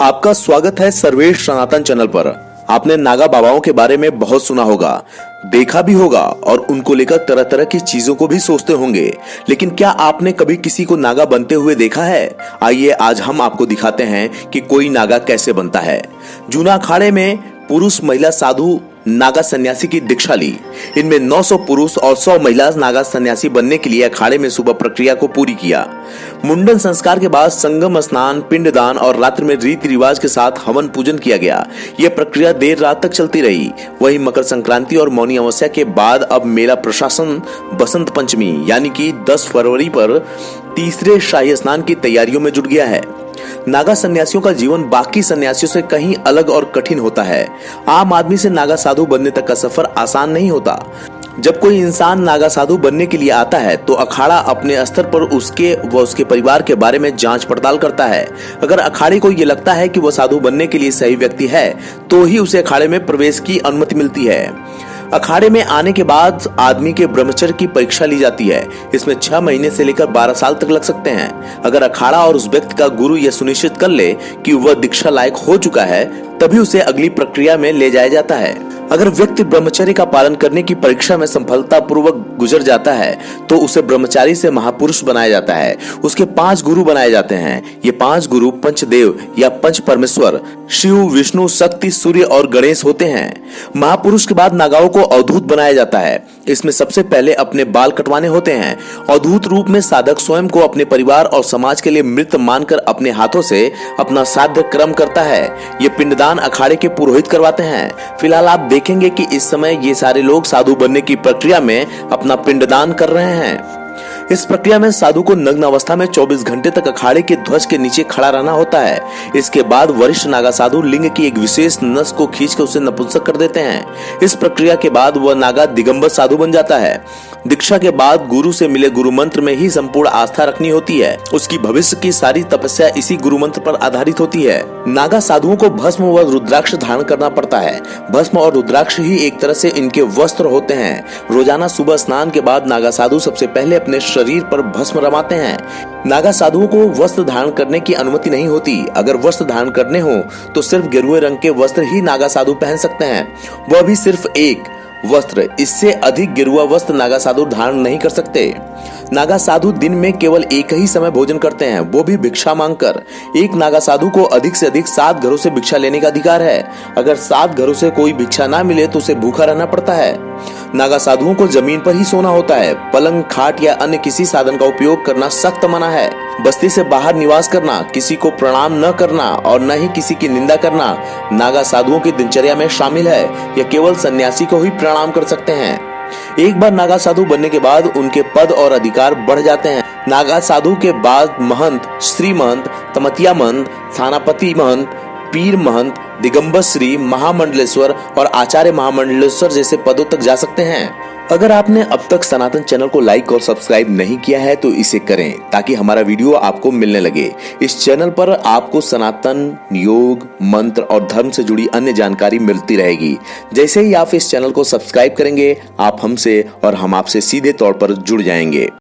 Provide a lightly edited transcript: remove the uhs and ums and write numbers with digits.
आपका स्वागत है सर्वेश सनातन चैनल पर। आपने नागा बाबाओं के बारे में बहुत सुना होगा, देखा भी होगा और उनको लेकर तरह तरह की चीजों को भी सोचते होंगे, लेकिन क्या आपने कभी किसी को नागा बनते हुए देखा है? आइए आज हम आपको दिखाते हैं कि कोई नागा कैसे बनता है। जूना अखाड़े में पुरुष महिला साधु नागा सन्यासी की दीक्षा ली। इनमें 900 पुरुष और 100 महिला नागा सन्यासी बनने के लिए अखाड़े में सुबह प्रक्रिया को पूरी किया। मुंडन संस्कार के बाद संगम स्नान, पिंडदान और रात्रि में रीति रिवाज के साथ हवन पूजन किया गया। यह प्रक्रिया देर रात तक चलती रही। वहीं मकर संक्रांति और मौनी अमावस्या के बाद अब मेला प्रशासन बसंत पंचमी यानी कि 10 फरवरी पर तीसरे शाही स्नान की तैयारियों में जुट गया है। नागा सन्यासियों का जीवन बाकी सन्यासियों से कहीं अलग और कठिन होता है। आम आदमी से नागा साधु बनने तक का सफर आसान नहीं होता। जब कोई इंसान नागा साधु बनने के लिए आता है तो अखाड़ा अपने स्तर पर उसके व उसके परिवार के बारे में जांच पड़ताल करता है। अगर अखाड़े को ये लगता है कि वह साधु बनने के लिए सही व्यक्ति है तो ही उसे अखाड़े में प्रवेश की अनुमति मिलती है। अखाड़े में आने के बाद आदमी के ब्रह्मचर्य की परीक्षा ली जाती है। इसमें 6 महीने से लेकर 12 साल तक लग सकते हैं। अगर अखाड़ा और उस व्यक्ति का गुरु यह सुनिश्चित कर ले कि वह दीक्षा लायक हो चुका है तभी उसे अगली प्रक्रिया में ले जाया जाता है। अगर व्यक्ति ब्रह्मचर्य का पालन करने की परीक्षा में सफलतापूर्वक गुजर जाता है तो उसे ब्रह्मचारी से महापुरुष बनाया जाता है। उसके 5 गुरु बनाए जाते हैं। ये 5 गुरु पंचदेव या पंच परमेश्वर शिव, विष्णु, शक्ति, सूर्य और गणेश होते हैं। महापुरुष के बाद नागाओं को अवधूत बनाया जाता है। इसमें सबसे पहले अपने बाल कटवाने होते हैं। अवधूत रूप में साधक स्वयं को अपने परिवार और समाज के लिए मृत मानकर अपने हाथों से अपना साध्य कर्म करता है। ये पिंडदान अखाड़े के पुरोहित करवाते हैं। फिलहाल आप देखेंगे कि इस समय ये सारे लोग साधु बनने की प्रक्रिया में अपना पिंडदान कर रहे हैं। इस प्रक्रिया में साधु को नग्न अवस्था में 24 घंटे तक अखाड़े के ध्वज के नीचे खड़ा रहना होता है। इसके बाद वरिष्ठ नागा साधु लिंग की एक विशेष नस को खींचकर उसे नपुंसक कर देते हैं। इस प्रक्रिया के बाद वह नागा दिगंबर साधु बन जाता है। दीक्षा के बाद गुरु से मिले गुरु मंत्र में ही संपूर्ण आस्था रखनी होती है। उसकी भविष्य की सारी तपस्या इसी गुरु मंत्र पर आधारित होती है। नागा साधुओं को भस्म व रुद्राक्ष धारण करना पड़ता है। भस्म और रुद्राक्ष ही एक तरह से इनके वस्त्र होते हैं। रोजाना सुबह स्नान के बाद नागा साधु सबसे पहले अपने शरीर पर भस्म रमाते हैं। नागा साधुओं को वस्त्र धारण करने की अनुमति नहीं होती। अगर वस्त्र धारण करने हो तो सिर्फ गेरुए रंग के वस्त्र ही नागा साधु पहन सकते हैं, वह भी सिर्फ एक वस्त्र। इससे अधिक गेरुआ वस्त्र नागा साधु धारण नहीं कर सकते। नागा साधु दिन में केवल एक ही समय भोजन करते हैं, वो भी भिक्षा मांगकर। एक नागा साधु को अधिक से अधिक 7 घरों से भिक्षा लेने का अधिकार है। अगर 7 घरों से कोई भिक्षा ना मिले तो उसे भूखा रहना पड़ता है। नागा साधुओं को जमीन पर ही सोना होता है। पलंग, खाट या अन्य किसी साधन का उपयोग करना सख्त मना है। बस्ती से बाहर निवास करना, किसी को प्रणाम न करना और न ही किसी की निंदा करना नागा साधुओं की दिनचर्या में शामिल है। यह केवल सन्यासी को ही प्रणाम कर सकते हैं। एक बार नागा साधु बनने के बाद उनके पद और अधिकार बढ़ जाते हैं। नागा साधु के बाद महंत, श्री महंत, तमतिया महंत, थानापति महंत, पीर महंत, दिगंबर श्री, महामंडलेश्वर और आचार्य महामंडलेश्वर जैसे पदों तक जा सकते हैं। अगर आपने अब तक सनातन चैनल को लाइक और सब्सक्राइब नहीं किया है तो इसे करें ताकि हमारा वीडियो आपको मिलने लगे। इस चैनल पर आपको सनातन, योग, मंत्र और धर्म से जुड़ी अन्य जानकारी मिलती रहेगी। जैसे ही आप इस चैनल को सब्सक्राइब करेंगे आप हमसे और हम आपसे सीधे तौर पर जुड़ जाएंगे।